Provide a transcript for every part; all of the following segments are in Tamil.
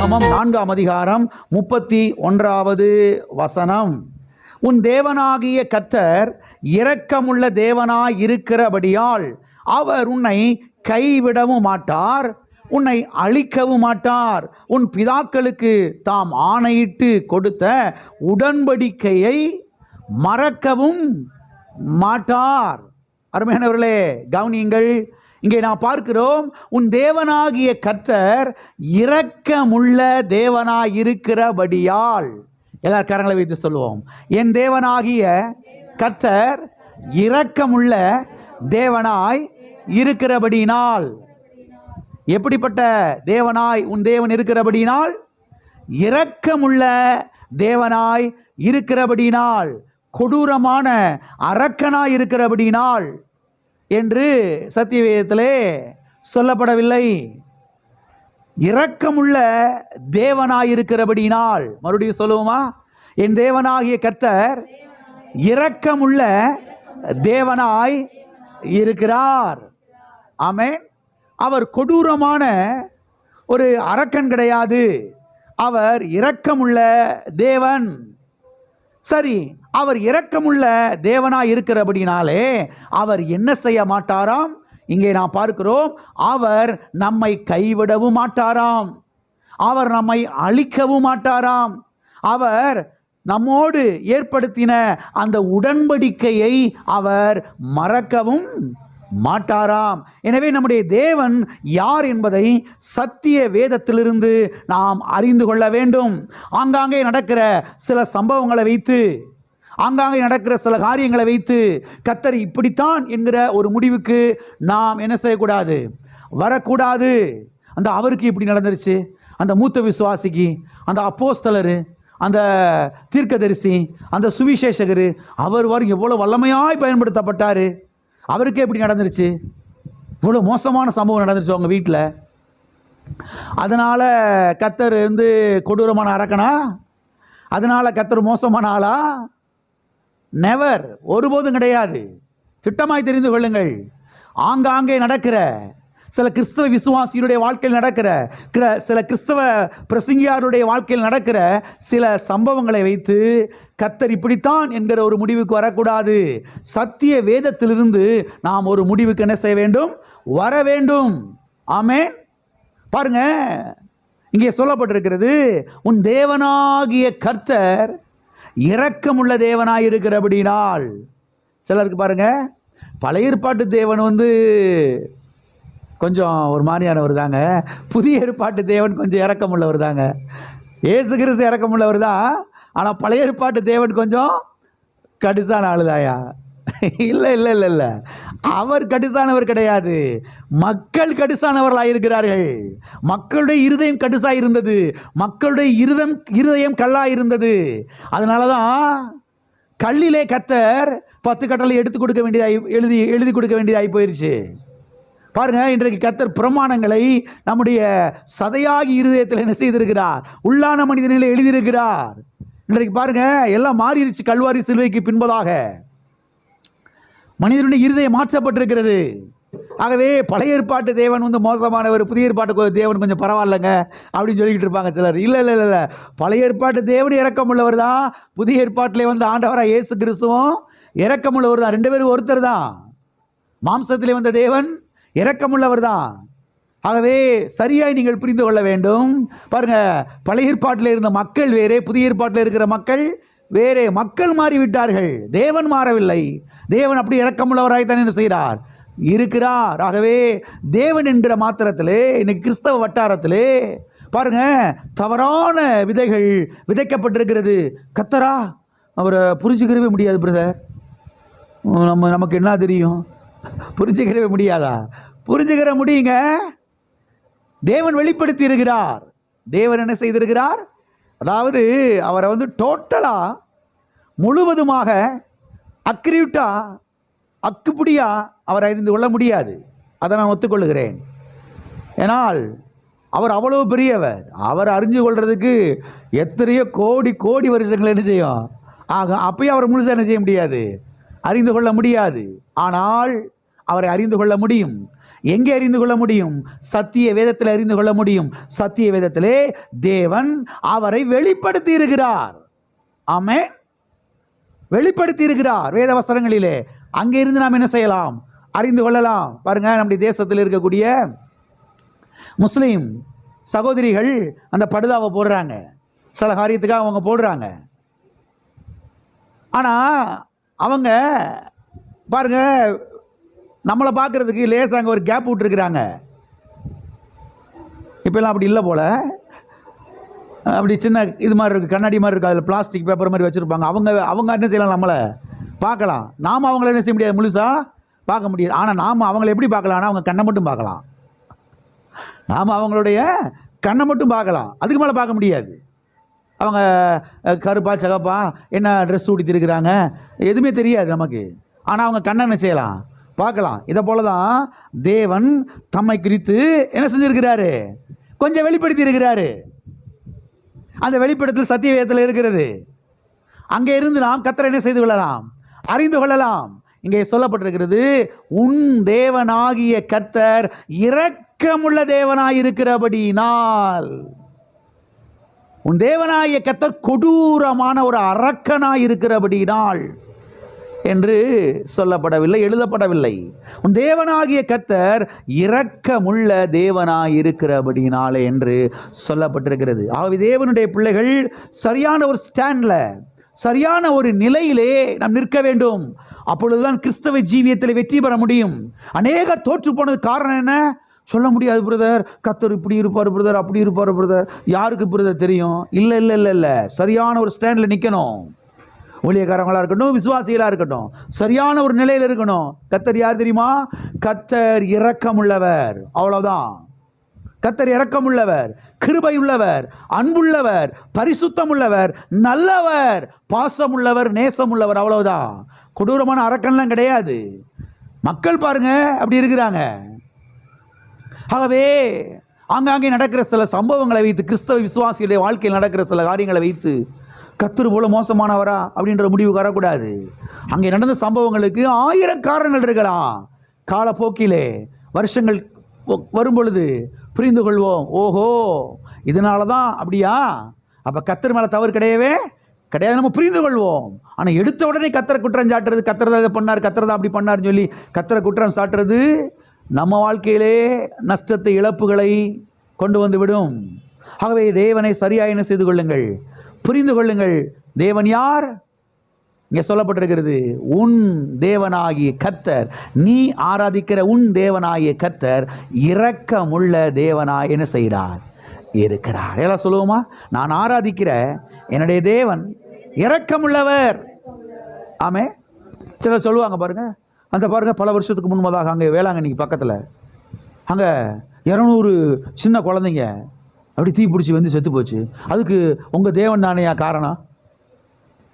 ஆகமம் 4ஆம் அதிகாரம் 31வது வசனம். உன் தேவனாகிய கர்த்தர் இரக்கமுள்ள தேவனாய் இருக்கிறபடியால் அவர் உன்னை கைவிடவும் மாட்டார், உன்னை அழிக்கவும் மாட்டார். உன் பிதாக்களுக்கு தாம் ஆணையிட்டு கொடுத்த உடன்படிக்கையை மறக்கவும் மாட்டார். அருமையானவர்களே, கவனியுங்கள். இங்கே நாம் பார்க்கிறோம், உன் தேவனாகிய கர்த்தர் இரக்கமுள்ள தேவனாய் இருக்கிறபடியால். எல்லாரும் கரங்களை வைத்து சொல்லுவோம், என் தேவனாகிய கர்த்தர் இரக்கமுள்ள தேவனாய் இருக்கிறபடியினால். எப்படிப்பட்ட தேவனாய் உன் தேவன் இருக்கிறபடியினால்? இரக்கமுள்ள தேவனாய் இருக்கிறபடியினால், கொடூரமான அரக்கனாய் இருக்கிறபடியினால் என்று சத்தியவேதத்திலே சொல்லப்படவில்லை. இரக்கமுள்ள தேவனாய் இருக்கிறபடியினால். மறுபடியும் சொல்லுவோமா? என் தேவனாகிய கர்த்தர் இரக்கமுள்ள தேவனாய் இருக்கிறார். ஆமென். அவர் கொடூரமான ஒரு அரக்கன் கிடையாது, அவர் இரக்கமுள்ள தேவன். சரி, அவர் இரக்கமுள்ள தேவனாய் இருக்கிறபடினாலே அவர் என்ன செய்ய மாட்டாராம்? இங்கே நாம் பார்க்கிறோம், அவர் நம்மை கைவிடவும் மாட்டாராம், அவர் நம்மை அழிக்கவும் மாட்டாராம், அவர் நம்மோடு ஏற்படுத்தின அந்த உடன்படிக்கையை அவர் மறக்கவும் மாட்டாராம். எனவே நம்முடைய தேவன் யார் என்பதை சத்திய வேதத்திலிருந்து நாம் அறிந்து கொள்ள வேண்டும். ஆங்காங்கே நடக்கிற சில சம்பவங்களை வைத்து, ஆங்காங்கே நடக்கிற சில காரியங்களை வைத்து கர்த்தர் இப்படித்தான் என்கிற ஒரு முடிவுக்கு நாம் என்ன செய்யக்கூடாது, வரக்கூடாது. அந்த அவருக்கு இப்படி நடந்துருச்சு, அந்த மூத்த விசுவாசிக்கு, அந்த அப்போஸ்தலரு, அந்த தீர்க்கதரிசி, அந்த சுவிசேஷகர், அவர் எவ்வளோ வல்லமையாய் பயன்படுத்தப்பட்டார், அவருக்கே எப்படி நடந்துருச்சு, இவ்வளோ மோசமான சம்பவம் நடந்துருச்சு அவங்க வீட்டில். அதனால் கர்த்தர் கொடூரமான அரக்கனா? அதனால் கர்த்தர் மோசமான ஆளா? நெவர், ஒருபோதும் கிடையாது. திட்டமாய் தெரிந்து கொள்ளுங்கள். ஆங்காங்கே நடக்கிற சில கிறிஸ்தவ விசுவாசியுடைய வாழ்க்கையில் நடக்கிற, சில கிறிஸ்தவ பிரசங்கியாருடைய வாழ்க்கையில் நடக்கிற சில சம்பவங்களை வைத்து கர்த்தர் இப்படித்தான் என்கிற ஒரு முடிவுக்கு வரக்கூடாது. சத்திய வேதத்திலிருந்து நாம் ஒரு முடிவுக்கு என்ன செய்ய வேண்டும், வர வேண்டும். ஆமென். பாருங்க, இங்கே சொல்லப்பட்டிருக்கிறது, உன் தேவனாகிய கர்த்தர் இரக்கமுள்ள தேவனாய் இருக்கிறபடினால். சிலருக்கு பாருங்க, பழைய ஏற்பாட்டு தேவன் கொஞ்சம் ஒரு மாதிரியானவர் தாங்க, புதிய ஏற்பாட்டு தேவன் கொஞ்சம் இரக்கமுள்ளவர் தாங்க. இயேசு கிறிஸ்து இரக்கமுள்ளவர் தான், ஆனால் பழைய ஏற்பாட்டு தேவன் கொஞ்சம் கடுசான ஆளுதாயா? இல்லை இல்லை இல்லை இல்லை, அவர் கடுசானவர் கிடையாது, மக்கள் கடுசானவர்களாக இருக்கிறார்கள். மக்களுடைய இருதயம் கடுசாக இருந்தது, மக்களுடைய இருதயம் கல்லாக இருந்தது. அதனால தான் கல்லிலே கர்த்தர் 10 கட்டளை எடுத்து கொடுக்க வேண்டியதாகி, எழுதி கொடுக்க வேண்டியதாகி போயிடுச்சு. பாருங்க, இன்றைக்கு கர்த்தர் பிரமாணங்களை நம்முடைய சதையாகி இருதயத்தில் என்ன செய்திருக்கிறார், உள்ளான மனிதனில் எழுதியிருக்கிறார். இன்றைக்கு பாருங்க, எல்லாம் மாறிடுச்சு. கல்வாரி சிலுவைக்கு பின்பதாக மனிதனுடைய இருதயம் மாற்றப்பட்டிருக்கிறது. ஆகவே பழைய ஏற்பாட்டு தேவன் மோசமானவர், புதிய ஏற்பாட்டு தேவன் கொஞ்சம் பரவாயில்லைங்க அப்படின்னு சொல்லிக்கிட்டு இருப்பாங்க சிலர். இல்லை இல்லை இல்லை, பழைய ஏற்பாட்டு தேவன் இரக்கமுள்ளவர் தான், புதிய ஏற்பாட்டிலே ஆண்டவராக இயேசு கிறிஸ்துவும் இரக்கமுள்ளவர் தான். 2 பேரும் ஒருத்தர் தான். மாம்சத்திலே வந்த தேவன் இரக்கமுள்ளவர் தான். ஆகவே சரியாய் நீங்கள் புரிந்து கொள்ள வேண்டும். பாருங்க, பழைய ஏற்பாட்டில் இருந்த மக்கள் வேறே, புதிய ஏற்பாட்டில் இருக்கிற மக்கள் வேறே. மக்கள் மாறிவிட்டார்கள், தேவன் மாறவில்லை. தேவன் அப்படி இரக்கமுள்ளவராய் தான் என்ன செய்கிறார், இருக்கிறார். ஆகவே தேவன் என்கிற மாத்திரத்திலே இன்னைக்கு கிறிஸ்தவ வட்டாரத்திலே பாருங்க, தவறான விதைகள் விதைக்கப்பட்டிருக்கிறது. கர்த்தரா, அவரை புரிஞ்சுக்கிறவே முடியாது பிரதர், நமக்கு என்ன தெரியும், புரிஞ்சுக்கிறவே முடியாதா? புரிஞ்சுக்கிற முடியுங்க. தேவன் வெளிப்படுத்தி இருக்கிறார். தேவன் என்ன செய்திருக்கிறார், அதாவது அவரை டோட்டலா முழுவதுமாக அக்ரியூட்டா அக்குப்படியா அவரை அறிந்து கொள்ள முடியாது. அதை நான் ஒத்துக்கொள்ளுகிறேன். ஏனால் அவர் அவ்வளவு பெரியவர். அவர் அறிஞ்சு கொள்றதுக்கு எத்தனையோ கோடி கோடி வருஷங்கள் என்ன செய்யும் ஆக, அப்பயும் அவர் முழுசாக என்ன செய்ய முடியாது, அறிந்து கொள்ள முடியாது. ஆனால் அவரை அறிந்து கொள்ள முடியும். எங்கே அறிந்து கொள்ள முடியும்? சத்திய வேதத்தில் அறிந்து கொள்ள முடியும். சத்திய வேதத்திலே தேவன் அவரை வெளிப்படுத்தி இருக்கிறார். ஆமென். வெளிப்படுத்தி இருக்கிறார் வேத வசனங்களிலே. அங்கே இருந்து நாம் என்ன செய்யலாம்? அறிந்து கொள்ளலாம். பாருங்க, நம்முடைய தேசத்தில் இருக்கக்கூடிய முஸ்லீம் சகோதரிகள் அந்த படுதாவை போடுறாங்க, சில காரியத்துக்காக அவங்க போடுறாங்க. ஆனால் அவங்க பாருங்க, நம்மளை பார்க்கறதுக்கு லேசாக அங்கே ஒரு கேப் விட்டுருக்குறாங்க. இப்போல்லாம் அப்படி இல்லை போல். அப்படி சின்ன இது மாதிரி இருக்குது, கண்ணாடி மாதிரி இருக்குது, அதில் பிளாஸ்டிக் பேப்பர் மாதிரி வச்சுருப்பாங்க. அவங்க என்ன செய்யலாம்? நம்மளை பார்க்கலாம். நாம் அவங்கள என்ன செய்ய முடியாது? முழுசாக பார்க்க முடியாது. ஆனால் நாம் அவங்கள எப்படி பார்க்கலாம்னா அவங்க கண்ணை மட்டும் பார்க்கலாம். நாம் அவங்களுடைய கண்ணை மட்டும் பார்க்கலாம், அதுக்கு மேலே பார்க்க முடியாது. அவங்க கருப்பா சகப்பா என்ன ட்ரெஸ் உடுத்திருக்கிறாங்க எதுவுமே தெரியாது நமக்கு. ஆனால் அவங்க கண்ணை என்ன செய்யலாம்? பார்க்கலாம். இதை போல தான் தேவன் தம்மை குறித்து என்ன செஞ்சிருக்கிறாரு? கொஞ்சம் வெளிப்படுத்தி இருக்கிறாரு. அந்த வெளிப்படுத்தல் சத்திய வேதத்தில் இருக்கிறது. அங்கே இருந்து நாம் கர்த்தரை என்ன செய்து கொள்ளலாம்? அறிந்து கொள்ளலாம். இங்கே சொல்லப்பட்டிருக்கிறது, உன் தேவனாகிய கர்த்தர் இரக்கமுள்ள தேவனாயிருக்கிறபடியினால். உன் தேவனாகிய கர்த்தர் கொடூரமான ஒரு அரக்கனாய் இருக்கிறபடியினால் என்று சொல்லப்படவில்லை, எழுதப்படவில்லை. உன் தேவனாகிய கர்த்தர் இரக்கமுள்ள தேவனாய் இருக்கிறபடியினாலே என்று சொல்லப்பட்டிருக்கிறது. ஆகவே தேவனுடைய பிள்ளைகள் சரியான ஒரு ஸ்டாண்டில், சரியான ஒரு நிலையிலே நாம் நிற்க வேண்டும். அப்பொழுதுதான் கிறிஸ்தவ ஜீவியத்தில் வெற்றி பெற முடியும். அநேக தோற்று போனது காரணம் என்ன? சொல்ல முடியாது பிரதர், கர்த்தர் இப்படி இருப்பார் பிரதர், அப்படி இருப்பார் பிரதர். யாருக்கு பிரதர் தெரியும்? இல்லை இல்லை இல்லை இல்லை, சரியான ஒரு ஸ்டாண்டில் நிற்கணும். ஊழியக்காரங்களாக இருக்கட்டும், விசுவாசிகளாக இருக்கட்டும், சரியான ஒரு நிலையில் இருக்கணும். கர்த்தர் யார் தெரியுமா? கர்த்தர் இரக்கமுள்ளவர். அவ்வளவுதான். கர்த்தர் இரக்கமுள்ளவர், கிருபையுள்ளவர், அன்புள்ளவர், பரிசுத்தமுள்ளவர், நல்லவர், பாசமுள்ளவர், நேசமுள்ளவர். அவ்வளவுதான். கொடூரமான அரக்கன்லாம் கிடையாது. மக்கள் பாருங்க அப்படி இருக்கிறாங்க. ஆகவே ஆங்காங்கே நடக்கிற சில சம்பவங்களை வைத்து, கிறிஸ்தவ விசுவாசிகளுடைய வாழ்க்கையில் நடக்கிற சில காரியங்களை வைத்து கர்த்தர் போல மோசமானவரா அப்படின்ற முடிவுக்கு வரக்கூடாது. அங்கே நடந்த சம்பவங்களுக்கு 1000 காரணங்கள் இருக்கலாம். காலப்போக்கிலே வருஷங்கள் வரும் பொழுது புரிந்து கொள்வோம். ஓஹோ, இதனால தான் அப்படியா? அப்போ கர்த்தர் மேலே தவறு கிடையவே கிடையாது, நம்ம புரிந்து கொள்வோம். ஆனால் எடுத்த உடனே கர்த்தரை குற்றம் சாட்டுறது, கர்த்தர் தான் இதை பண்ணார், கர்த்தர் தான் அப்படி பண்ணார்னு சொல்லி கர்த்தரை குற்றம் சாட்டுறது நம்ம வாழ்க்கையிலே நஷ்டத்தை, இழப்புகளை கொண்டு வந்து விடும். ஆகவே தேவனை சரியாக என்ன செய்து கொள்ளுங்கள்? புரிந்து கொள்ளுங்கள். தேவன் யார்? இங்கே சொல்லப்பட்டிருக்கிறது, உன் தேவனாகிய கர்த்தர், நீ ஆராதிக்கிற உன் தேவனாகிய கர்த்தர் இரக்கமுள்ள தேவனாய் என்ன செய்கிறார்? இருக்கிறார். எல்லாம் சொல்லுவோமா? நான் ஆராதிக்கிற என்னுடைய தேவன் இரக்கமுள்ளவர். ஆமே. சிலர் சொல்லுவாங்க பாருங்க, அந்த பாருங்க பல வருஷத்துக்கு முன்பதாக அங்கே வேளாங்கண்ணிக்கு பக்கத்தில் அங்கே 200 சின்ன குழந்தைங்க அப்படி தீ பிடிச்சி வந்து செத்து போச்சு. அதுக்கு உங்கள் தேவன் தானேயா காரணம்?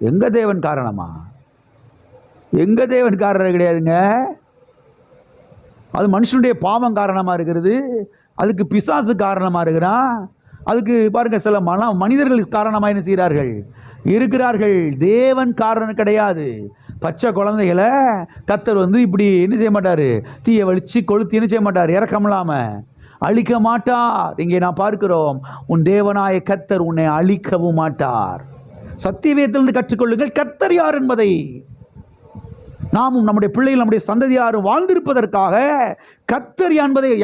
எங்கள் தேவன் காரணமா? எங்கள் தேவன் காரணம் கிடையாதுங்க. அது மனுஷனுடைய பாவம் காரணமாக இருக்கிறது. அதுக்கு பிசாசு காரணமாக இருக்கிறான். அதுக்கு பாருங்க சில மனிதர்கள் காரணமாக என்ன செய்கிறார்கள்? இருக்கிறார்கள். தேவன் காரணம் கிடையாது. பச்சை குழந்தைகளை கர்த்தர் வந்து இப்படி என்ன செய்ய மாட்டார்? தீயை வலிச்சு கொளுத்தி என்ன செய்ய மாட்டார்? இறக்கமில்லாம அழிக்க மாட்டார். இங்கே நான் பார்க்கிறோம், உன் தேவனாய கர்த்தர் உன்னை அழிக்கவும் மாட்டார். சத்தியவேதத்திலிருந்து கற்றுக்கொள்ளுங்கள் கர்த்தர் யார் என்பதை. நாமும் நம்முடைய பிள்ளைகள், நம்முடைய சந்ததியாரும் வாழ்ந்திருப்பதற்காக கர்த்தர்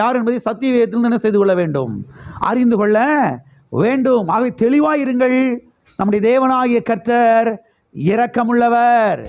யார் என்பதை சத்தியவேதத்திலிருந்து என்ன செய்து கொள்ள வேண்டும்? அறிந்து கொள்ள வேண்டும். ஆகவே தெளிவாயிருங்கள். நம்முடைய தேவனாகிய கர்த்தர் இரக்கமுள்ளவர்.